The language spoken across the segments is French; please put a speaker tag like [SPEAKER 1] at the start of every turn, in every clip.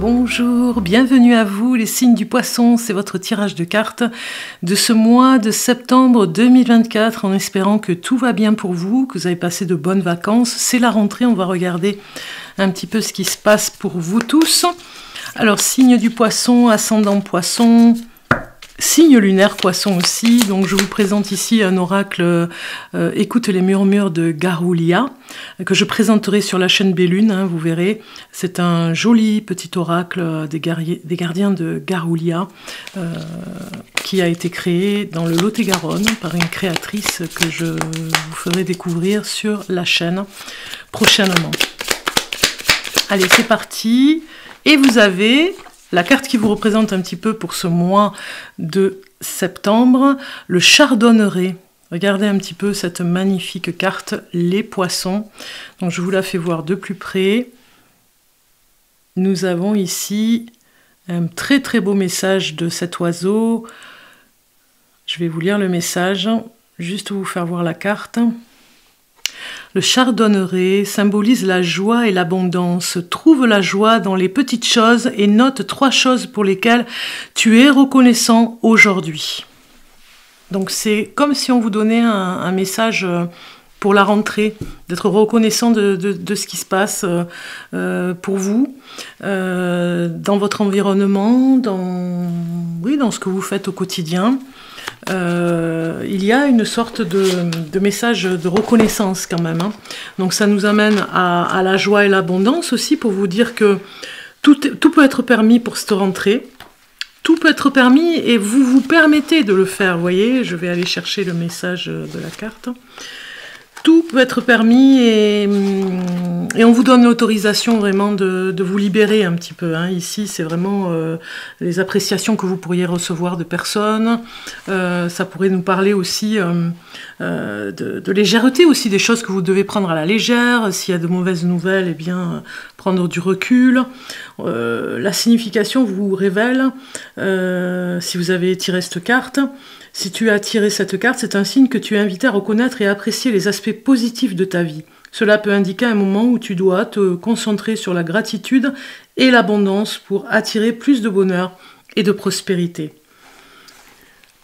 [SPEAKER 1] Bonjour, bienvenue à vous les signes du poisson, c'est votre tirage de cartes de ce mois de septembre 2024 en espérant que tout va bien pour vous, que vous avez passé de bonnes vacances. C'est la rentrée, on va regarder un petit peu ce qui se passe pour vous tous. Alors signe du poisson, ascendant poisson, signe lunaire poisson aussi, donc je vous présente ici un oracle Écoute les murmures de Garoulia, que je présenterai sur la chaîne Bellune, hein, vous verrez. C'est un joli petit oracle des gardiens de Garoulia, qui a été créé dans le Lot-et-Garonne par une créatrice que je vous ferai découvrir sur la chaîne prochainement. Allez, c'est parti. Et vous avez la carte qui vous représente un petit peu pour ce mois de septembre, le chardonneret. Regardez un petit peu cette magnifique carte, les poissons. Donc je vous la fais voir de plus près. Nous avons ici un très très beau message de cet oiseau. Je vais vous lire le message, juste pour vous faire voir la carte. Le chardonneret symbolise la joie et l'abondance. Trouve la joie dans les petites choses et note 3 choses pour lesquelles tu es reconnaissant aujourd'hui. Donc c'est comme si on vous donnait un message pour la rentrée, d'être reconnaissant de ce qui se passe pour vous, dans votre environnement, dans ce que vous faites au quotidien. Il y a une sorte de message de reconnaissance quand même, hein. Donc ça nous amène à la joie et l'abondance aussi, pour vous dire que tout peut être permis pour cette rentrée. Tout peut être permis et vous vous permettez de le faire, vous voyez. Je vais aller chercher le message de la carte. Tout peut être permis et on vous donne l'autorisation vraiment de vous libérer un petit peu, hein. Ici, c'est vraiment les appréciations que vous pourriez recevoir de personnes. Ça pourrait nous parler aussi de légèreté, aussi des choses que vous devez prendre à la légère. S'il y a de mauvaises nouvelles, eh bien, prendre du recul. La signification vous révèle, si vous avez tiré cette carte. Si tu as tiré cette carte, c'est un signe que tu es invité à reconnaître et à apprécier les aspects positifs de ta vie. Cela peut indiquer un moment où tu dois te concentrer sur la gratitude et l'abondance pour attirer plus de bonheur et de prospérité.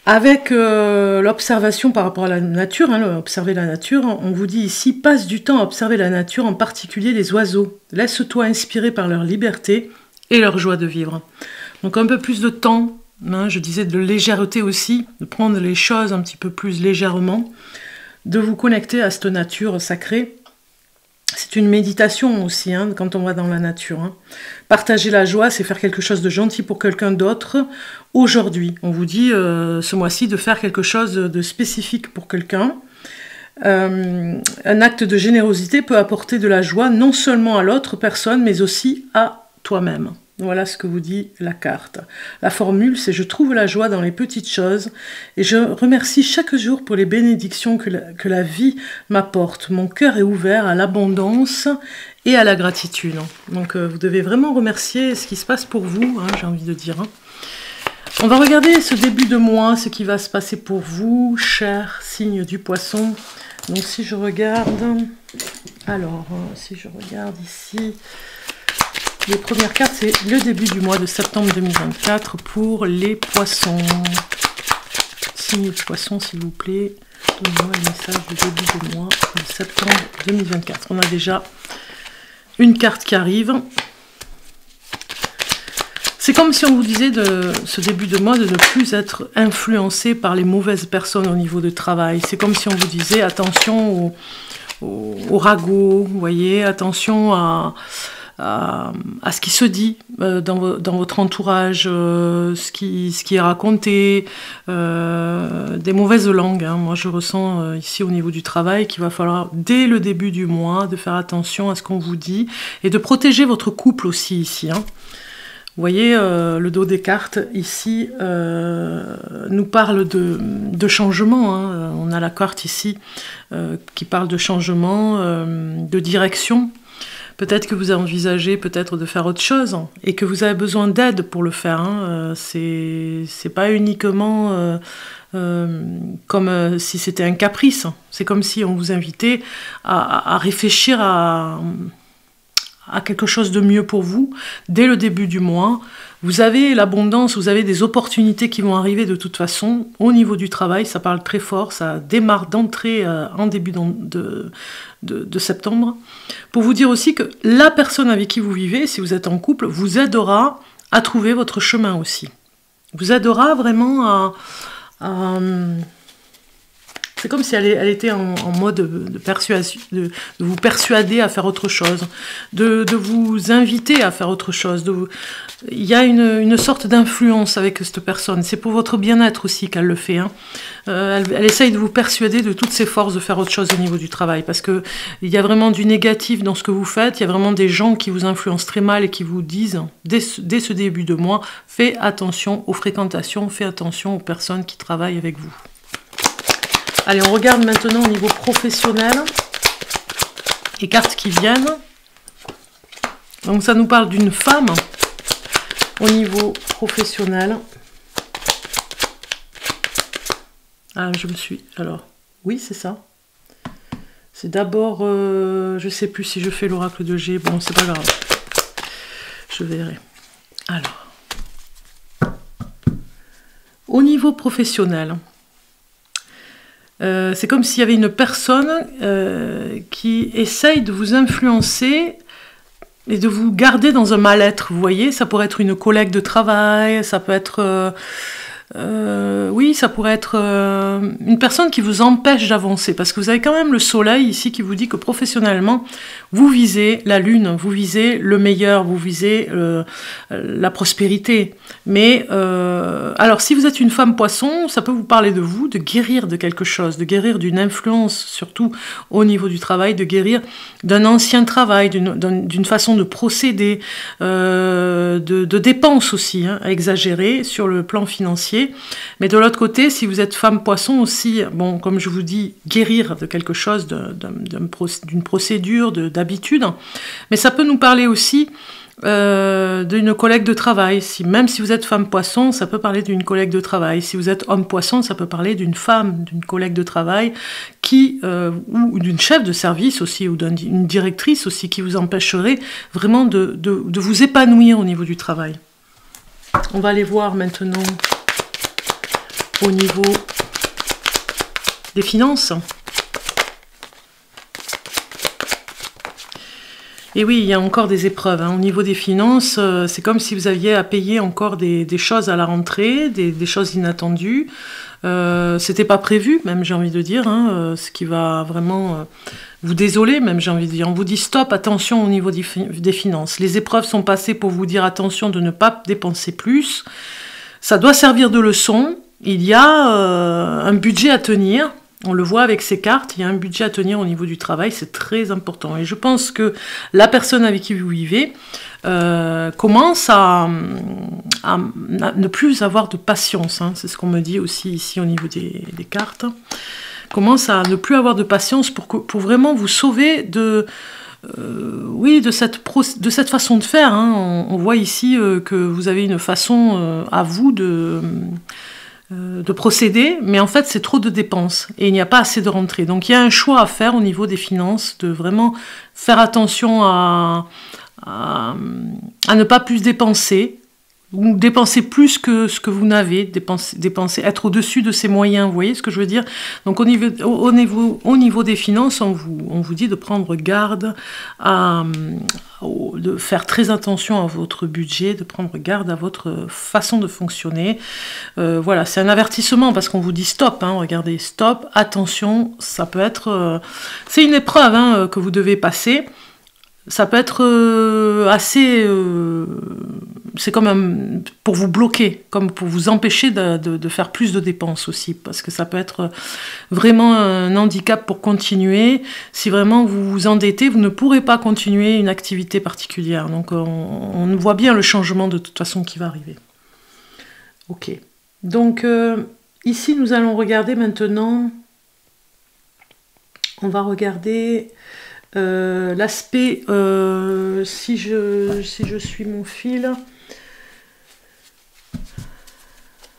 [SPEAKER 1] Avec l'observation par rapport à la nature, hein, observer la nature, on vous dit ici, passe du temps à observer la nature, en particulier les oiseaux. Laisse-toi inspirer par leur liberté et leur joie de vivre. Donc un peu plus de temps. Hein, je disais de légèreté aussi, de prendre les choses un petit peu plus légèrement, de vous connecter à cette nature sacrée. C'est une méditation aussi, hein, quand on va dans la nature. Hein. Partager la joie, c'est faire quelque chose de gentil pour quelqu'un d'autre aujourd'hui. On vous dit ce mois-ci de faire quelque chose de spécifique pour quelqu'un. Un acte de générosité peut apporter de la joie non seulement à l'autre personne, mais aussi à toi-même. Voilà ce que vous dit la carte. La formule, c'est « Je trouve la joie dans les petites choses et je remercie chaque jour pour les bénédictions que la vie m'apporte. Mon cœur est ouvert à l'abondance et à la gratitude. » Donc vous devez vraiment remercier ce qui se passe pour vous, hein, j'ai envie de dire. Hein. On va regarder ce début de mois, ce qui va se passer pour vous, cher signe du poisson. Donc si je regarde... Alors, si je regarde ici... Les premières cartes, c'est le début du mois de septembre 2024 pour les poissons. Signe du poisson, s'il vous plaît. Donnez-moi le message du début du mois de septembre 2024. On a déjà une carte qui arrive. C'est comme si on vous disait de ce début de mois de ne plus être influencé par les mauvaises personnes au niveau du travail. C'est comme si on vous disait attention au ragot, vous voyez, attention à ce qui se dit dans votre entourage, ce qui est raconté, des mauvaises langues. Hein. Moi, je ressens ici au niveau du travail qu'il va falloir, dès le début du mois, de faire attention à ce qu'on vous dit et de protéger votre couple aussi ici. Hein. Vous voyez, le dos des cartes ici nous parle de changement. Hein. On a la carte ici qui parle de changement, de direction. Peut-être que vous envisagez peut-être de faire autre chose et que vous avez besoin d'aide pour le faire. Hein. C'est pas uniquement comme si c'était un caprice. C'est comme si on vous invitait à réfléchir à à quelque chose de mieux pour vous dès le début du mois. Vous avez l'abondance, vous avez des opportunités qui vont arriver de toute façon. Au niveau du travail, ça parle très fort, ça démarre d'entrée en début de septembre. Pour vous dire aussi que la personne avec qui vous vivez, si vous êtes en couple, vous aidera à trouver votre chemin aussi. Vous aidera vraiment à c'est comme si elle était en mode de persuasion, de vous persuader à faire autre chose, de vous inviter à faire autre chose. Il y a une sorte d'influence avec cette personne. C'est pour votre bien-être aussi qu'elle le fait. Hein. Elle essaye de vous persuader de toutes ses forces de faire autre chose au niveau du travail. Parce qu'il y a vraiment du négatif dans ce que vous faites. Il y a vraiment des gens qui vous influencent très mal et qui vous disent, dès ce début de mois, fais attention aux fréquentations, fais attention aux personnes qui travaillent avec vous. Allez, on regarde maintenant au niveau professionnel les cartes qui viennent. Donc ça nous parle d'une femme au niveau professionnel. Ah, alors, oui, c'est ça. C'est d'abord... je sais plus si je fais l'oracle de G. Bon, c'est pas grave. Je verrai. Alors. Au niveau professionnel... c'est comme s'il y avait une personne qui essaye de vous influencer et de vous garder dans un mal-être, vous voyez. Ça pourrait être une collègue de travail, ça peut être... oui, ça pourrait être une personne qui vous empêche d'avancer, parce que vous avez quand même le soleil ici qui vous dit que professionnellement, vous visez la lune, vous visez le meilleur, vous visez la prospérité. Mais, alors si vous êtes une femme poisson, ça peut vous parler de vous, de guérir de quelque chose, de guérir d'une influence, surtout au niveau du travail, de guérir d'un ancien travail, d'une façon de procéder, de dépenses aussi, hein, à exagérer sur le plan financier. Mais de l'autre côté, si vous êtes femme poisson aussi, bon, comme je vous dis, guérir de quelque chose, d'une procédure, d'habitude, mais ça peut nous parler aussi d'une collègue de travail. Même si vous êtes femme poisson, ça peut parler d'une collègue de travail. Si vous êtes homme poisson, ça peut parler d'une femme, d'une collègue de travail, ou d'une chef de service aussi, ou d'une directrice aussi, qui vous empêcherait vraiment de vous épanouir au niveau du travail. On va aller voir maintenant au niveau des finances. Et oui, il y a encore des épreuves. Hein. Au niveau des finances, c'est comme si vous aviez à payer encore des choses à la rentrée, des choses inattendues. C'était pas prévu, même j'ai envie de dire, hein, ce qui va vraiment vous désoler, même j'ai envie de dire. On vous dit stop, attention au niveau des finances. Les épreuves sont passées pour vous dire attention de ne pas dépenser plus. Ça doit servir de leçon. Il y a un budget à tenir, on le voit avec ces cartes, il y a un budget à tenir au niveau du travail, c'est très important. Et je pense que la personne avec qui vous vivez commence à ne plus avoir de patience, hein, c'est ce qu'on me dit aussi ici au niveau des cartes, commence à ne plus avoir de patience pour vraiment vous sauver oui, de cette façon de faire. Hein. On voit ici que vous avez une façon à vous de procéder, mais en fait c'est trop de dépenses et il n'y a pas assez de rentrées. Donc il y a un choix à faire au niveau des finances, de vraiment faire attention à ne pas plus dépenser, ou dépenser plus que ce que vous n'avez, dépenser, être au-dessus de ses moyens, vous voyez ce que je veux dire? Donc au niveau des finances, on vous dit de prendre garde de faire très attention à votre budget, de prendre garde à votre façon de fonctionner. Voilà, c'est un avertissement parce qu'on vous dit stop, hein, regardez, stop, attention, ça peut être... c'est une épreuve hein, que vous devez passer. Ça peut être assez... c'est comme pour vous bloquer, comme pour vous empêcher de faire plus de dépenses aussi, parce que ça peut être vraiment un handicap pour continuer. Si vraiment vous vous endettez, vous ne pourrez pas continuer une activité particulière. Donc on voit bien le changement de toute façon qui va arriver. Ok. Donc ici nous allons regarder maintenant... On va regarder... l'aspect, si je suis mon fil,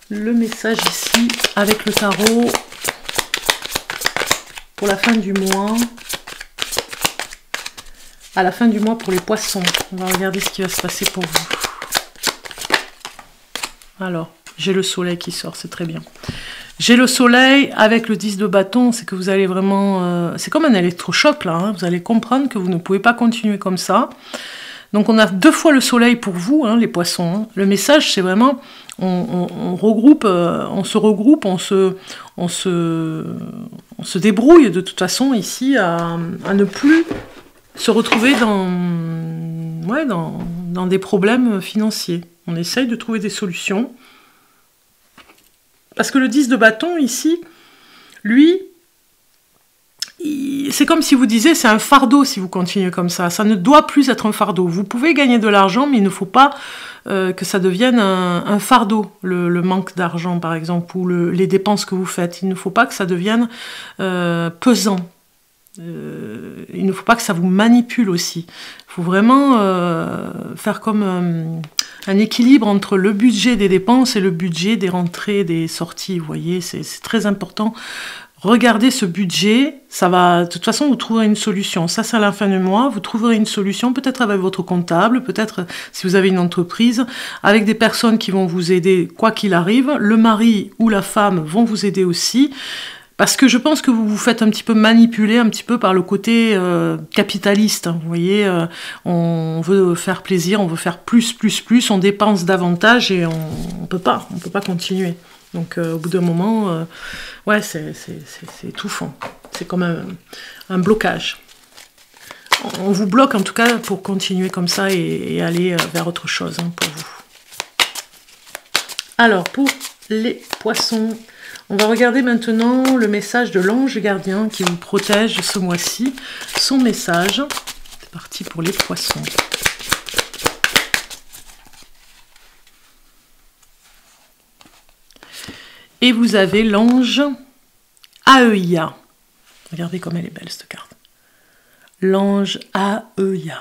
[SPEAKER 1] le message ici avec le tarot pour la fin du mois. à la fin du mois pour les poissons. On va regarder ce qui va se passer pour vous. Alors, j'ai le soleil qui sort, c'est très bien. J'ai le soleil avec le 10 de bâton, c'est que vous allez vraiment... c'est comme un électrochoc là, hein, vous allez comprendre que vous ne pouvez pas continuer comme ça. Donc on a 2 fois le soleil pour vous, hein, les poissons. Hein. Le message c'est vraiment, on regroupe, on se regroupe, on se débrouille de toute façon ici à ne plus se retrouver dans des problèmes financiers. On essaye de trouver des solutions. Parce que le 10 de bâton, ici, lui, c'est comme si vous disiez, c'est un fardeau si vous continuez comme ça. Ça ne doit plus être un fardeau. Vous pouvez gagner de l'argent, mais il ne faut pas que ça devienne un fardeau, le manque d'argent, par exemple, ou les dépenses que vous faites. Il ne faut pas que ça devienne pesant. Il ne faut pas que ça vous manipule aussi. Il faut vraiment faire comme un équilibre entre le budget des dépenses et le budget des rentrées, des sorties. Vous voyez, c'est très important. Regardez ce budget, ça va. De toute façon, vous trouverez une solution. Ça, c'est à la fin du mois. Vous trouverez une solution, peut-être avec votre comptable, peut-être si vous avez une entreprise, avec des personnes qui vont vous aider quoi qu'il arrive. Le mari ou la femme vont vous aider aussi. Parce que je pense que vous vous faites un petit peu manipuler, un petit peu par le côté capitaliste. Vous voyez, on veut faire plaisir, on veut faire plus, on dépense davantage et on peut pas continuer. Donc au bout d'un moment, ouais, c'est étouffant. C'est comme un blocage. On vous bloque en tout cas pour continuer comme ça et aller vers autre chose hein, pour vous. Alors, pour les poissons... On va regarder maintenant le message de l'ange gardien qui vous protège ce mois-ci. Son message, c'est parti pour les poissons. Et vous avez l'ange Aeia. Regardez comme elle est belle cette carte. L'ange Aeia.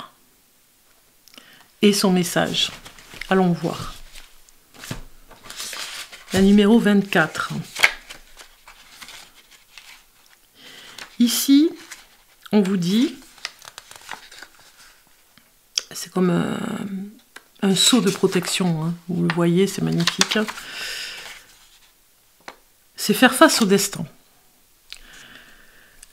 [SPEAKER 1] Et son message. Allons voir. La numéro 24. Ici, on vous dit, c'est comme un sceau de protection, hein. Vous le voyez, c'est magnifique. C'est faire face au destin.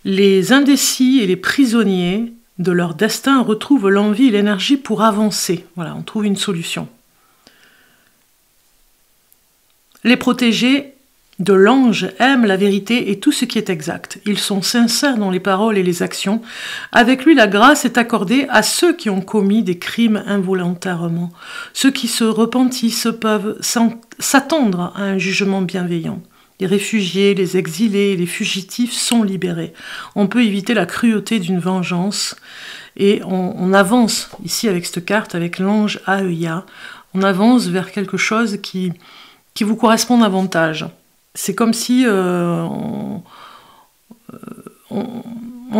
[SPEAKER 1] Les indécis et les prisonniers de leur destin retrouvent l'envie et l'énergie pour avancer. Voilà, on trouve une solution. Les protégés de l'ange aiment la vérité et tout ce qui est exact. Ils sont sincères dans les paroles et les actions. Avec lui, la grâce est accordée à ceux qui ont commis des crimes involontairement. Ceux qui se repentissent peuvent s'attendre à un jugement bienveillant. Les réfugiés, les exilés, les fugitifs sont libérés. On peut éviter la cruauté d'une vengeance. Et on avance ici avec cette carte, avec l'ange Aeia. On avance vers quelque chose qui vous correspond davantage. C'est comme si on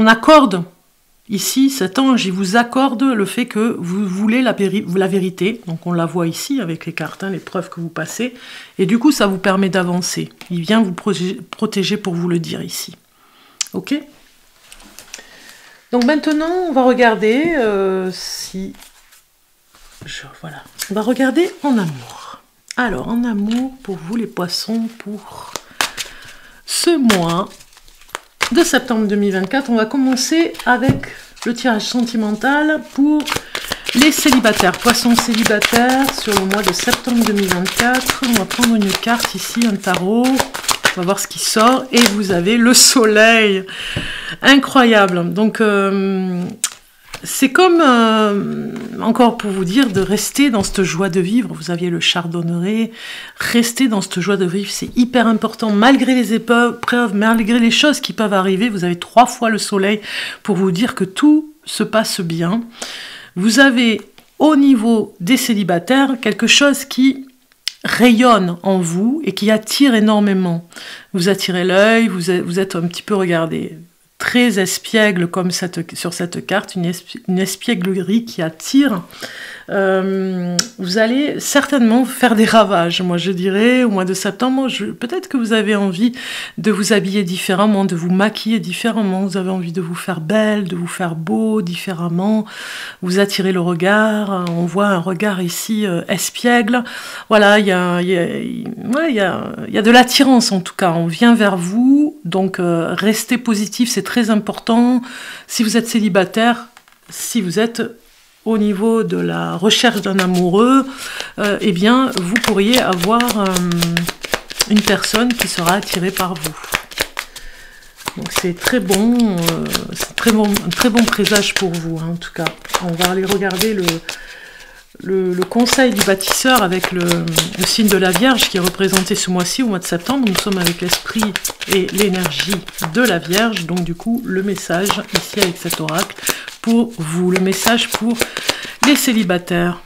[SPEAKER 1] accorde, ici, cet ange, il vous accorde le fait que vous voulez la vérité. Donc on la voit ici avec les cartes, hein, les preuves que vous passez. Et du coup, ça vous permet d'avancer. Il vient vous protéger pour vous le dire ici. Ok ? Donc maintenant, on va regarder voilà. On va regarder en amour. Alors, en amour, pour vous les poissons, pour ce mois de septembre 2024, on va commencer avec le tirage sentimental pour les célibataires. Poissons célibataires sur le mois de septembre 2024. On va prendre une carte ici, un tarot. On va voir ce qui sort. Et vous avez le soleil. Incroyable. Donc... c'est comme, encore pour vous dire, de rester dans cette joie de vivre. Vous aviez le chardonneret, rester dans cette joie de vivre, c'est hyper important. Malgré les épreuves, malgré les choses qui peuvent arriver, vous avez 3 fois le soleil pour vous dire que tout se passe bien. Vous avez, au niveau des célibataires, quelque chose qui rayonne en vous et qui attire énormément. Vous attirez l'œil, vous êtes un petit peu, regardez, très espiègle comme sur cette carte, une espièglerie qui attire. Vous allez certainement faire des ravages, moi je dirais, au mois de septembre. Peut-être que vous avez envie de vous habiller différemment, de vous maquiller différemment, vous avez envie de vous faire belle, de vous faire beau différemment, vous attirez le regard, on voit un regard ici espiègle. Voilà, il y a de l'attirance en tout cas, on vient vers vous, donc restez positif, c'est très important. Si vous êtes célibataire, si vous êtes au niveau de la recherche d'un amoureux, eh bien, vous pourriez avoir une personne qui sera attirée par vous. Donc c'est très bon, un très bon présage pour vous, hein, en tout cas. On va aller regarder le conseil du bâtisseur avec le signe de la Vierge qui est représenté ce mois-ci, au mois de septembre. Nous sommes avec l'esprit et l'énergie de la Vierge. Donc du coup, le message ici avec cet oracle pour vous, le message pour les célibataires.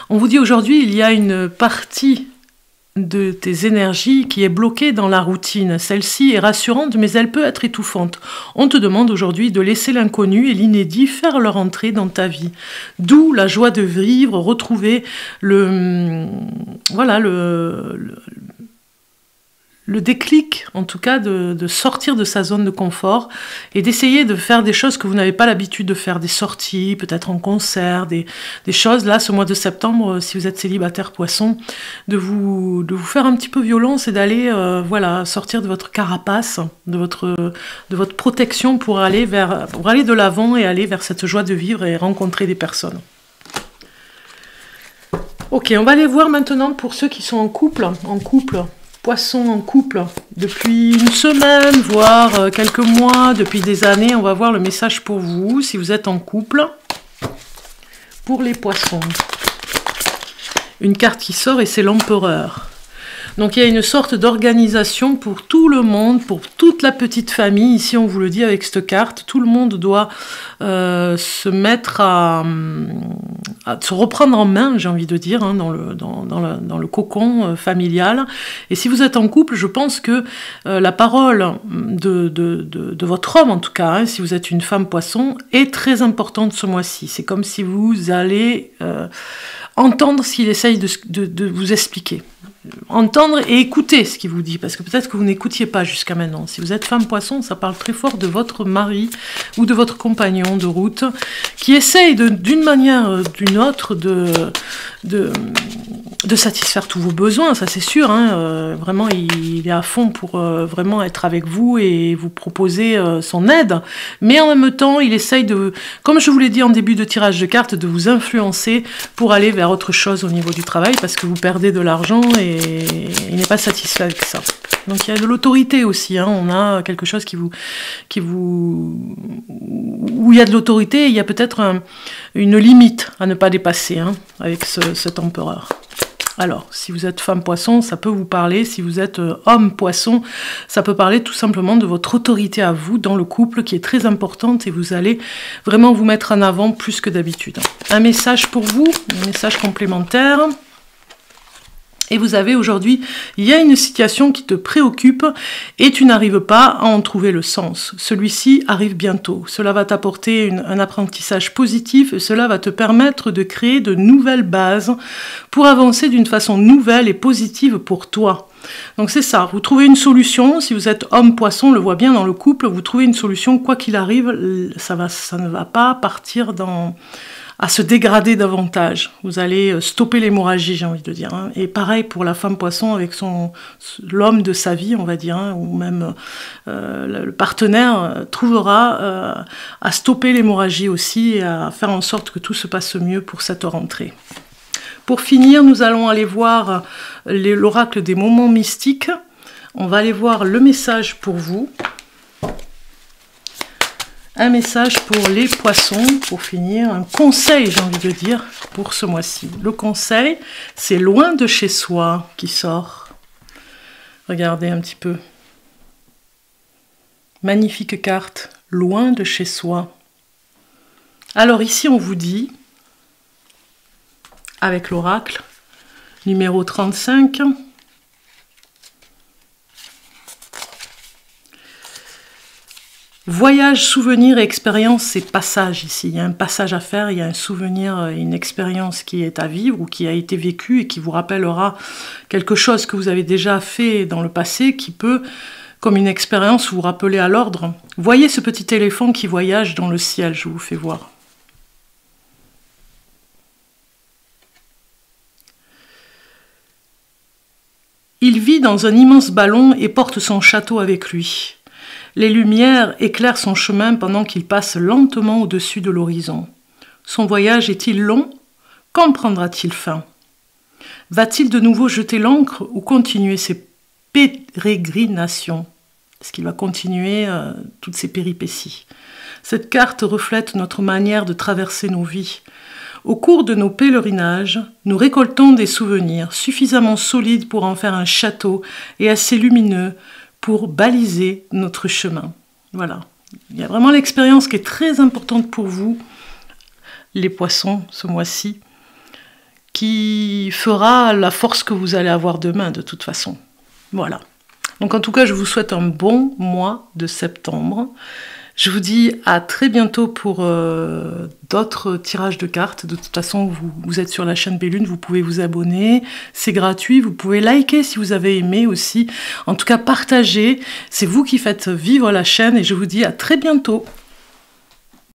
[SPEAKER 1] On vous dit aujourd'hui, il y a une partie de tes énergies qui est bloquée dans la routine. Celle-ci est rassurante, mais elle peut être étouffante. On te demande aujourd'hui de laisser l'inconnu et l'inédit faire leur entrée dans ta vie. D'où la joie de vivre, retrouver le déclic, en tout cas, de sortir de sa zone de confort et d'essayer de faire des choses que vous n'avez pas l'habitude de faire, des sorties, peut-être en concert, des choses, là, ce mois de septembre, si vous êtes célibataire poisson, de vous faire un petit peu violence et d'aller, sortir de votre carapace, de votre protection pour aller de l'avant et aller vers cette joie de vivre et rencontrer des personnes. Ok, on va aller voir maintenant pour ceux qui sont en couple, Poisson en couple depuis une semaine, voire quelques mois, depuis des années. On va voir le message pour vous, si vous êtes en couple, pour les poissons. Une carte qui sort et c'est l'empereur. Donc il y a une sorte d'organisation pour tout le monde, pour toute la petite famille. Ici on vous le dit avec cette carte, tout le monde doit se mettre à se reprendre en main, j'ai envie de dire, hein, dans le cocon familial. Et si vous êtes en couple, je pense que la parole de votre homme, en tout cas, hein, si vous êtes une femme poisson, est très importante ce mois-ci. C'est comme si vous allez entendre ce qu'il essaye de vous expliquer. Entendre et écouter ce qu'il vous dit, parce que peut-être que vous n'écoutiez pas jusqu'à maintenant. Si vous êtes femme poisson, ça parle très fort de votre mari ou de votre compagnon de route qui essaye d'une manière ou d'une autre de satisfaire tous vos besoins, ça c'est sûr, hein, vraiment il est à fond pour vraiment être avec vous et vous proposer son aide, mais en même temps il essaye comme je vous l'ai dit en début de tirage de cartes, de vous influencer pour aller vers autre chose au niveau du travail, parce que vous perdez de l'argent et il n'est pas satisfait avec ça. Donc il y a de l'autorité aussi, hein. On a quelque chose où il y a de l'autorité, il y a peut-être une limite à ne pas dépasser, hein, avec cet empereur. Alors, si vous êtes femme poisson, ça peut vous parler. Si vous êtes homme poisson, ça peut parler tout simplement de votre autorité à vous dans le couple qui est très importante et vous allez vraiment vous mettre en avant plus que d'habitude. Un message pour vous, un message complémentaire. Et vous avez aujourd'hui, il y a une situation qui te préoccupe et tu n'arrives pas à en trouver le sens. Celui-ci arrive bientôt. Cela va t'apporter un apprentissage positif et cela va te permettre de créer de nouvelles bases pour avancer d'une façon nouvelle et positive pour toi. Donc c'est ça, vous trouvez une solution. Si vous êtes homme poisson, on le voit bien dans le couple, vous trouvez une solution, quoi qu'il arrive, ça ne va pas partir à se dégrader davantage. Vous allez stopper l'hémorragie, j'ai envie de dire. Hein. Et pareil pour la femme poisson avec l'homme de sa vie, on va dire, hein, ou même le partenaire trouvera à stopper l'hémorragie aussi et à faire en sorte que tout se passe mieux pour cette rentrée. Pour finir, nous allons aller voir l'oracle des moments mystiques. On va aller voir le message pour vous. Un message pour les poissons, pour finir, un conseil, j'ai envie de dire, pour ce mois-ci. Le conseil, c'est loin de chez soi qui sort. Regardez un petit peu. Magnifique carte, loin de chez soi. Alors ici, on vous dit, avec l'oracle, numéro 35, Voyage, souvenir et expérience, c'est passage ici. Il y a un passage à faire, il y a un souvenir, une expérience qui est à vivre ou qui a été vécue et qui vous rappellera quelque chose que vous avez déjà fait dans le passé qui peut, comme une expérience, vous rappeler à l'ordre. Voyez ce petit éléphant qui voyage dans le ciel, je vous fais voir. Il vit dans un immense ballon et porte son château avec lui. Les lumières éclairent son chemin pendant qu'il passe lentement au-dessus de l'horizon. Son voyage est-il long? Quand prendra-t-il fin? Va-t-il de nouveau jeter l'ancre ou continuer ses pérégrinations? Est-ce qu'il va continuer toutes ces péripéties? Cette carte reflète notre manière de traverser nos vies. Au cours de nos pèlerinages, nous récoltons des souvenirs suffisamment solides pour en faire un château et assez lumineux pour baliser notre chemin. Voilà. Il y a vraiment l'expérience qui est très importante pour vous, les poissons, ce mois-ci, qui fera la force que vous allez avoir demain, de toute façon. Voilà. Donc en tout cas, je vous souhaite un bon mois de septembre. Je vous dis à très bientôt pour d'autres tirages de cartes. De toute façon, vous êtes sur la chaîne Bellune, vous pouvez vous abonner, c'est gratuit. Vous pouvez liker si vous avez aimé aussi. En tout cas, partagez. C'est vous qui faites vivre la chaîne et je vous dis à très bientôt.